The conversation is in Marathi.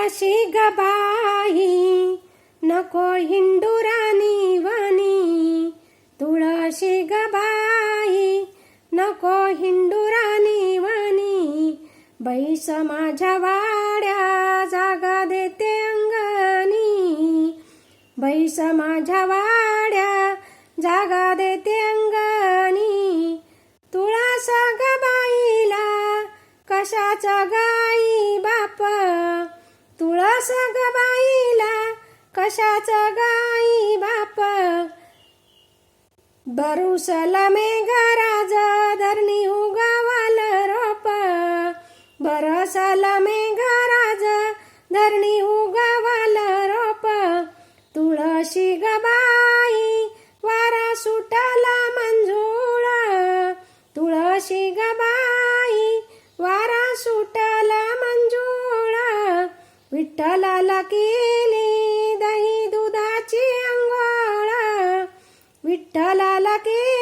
तुळशी ग बाई नको हिंडुरानी वनी, तुळशी ग बाई नको हिंडुरानी वनी, बैस माझ्या वाड्या जागा देते अंगणी, बैस माझ्या वाड्या जागा देते अंगणी, तुळस ग बाईला कशाचा गाई बाप, तुळस ग बाईला कशाचा गाई बाप, बरुसल मेघराज धरणी उगवल रोप, बरसल मेघराज धरणी उगवल रोप, तुळशी ग बाई वारा सुटला मंजूळ, तुळशी ग बाई वारा सुटला मंजूळ, विठ्ठलाला केली दही दुधाची अंघोळ, विठ्ठलाला केली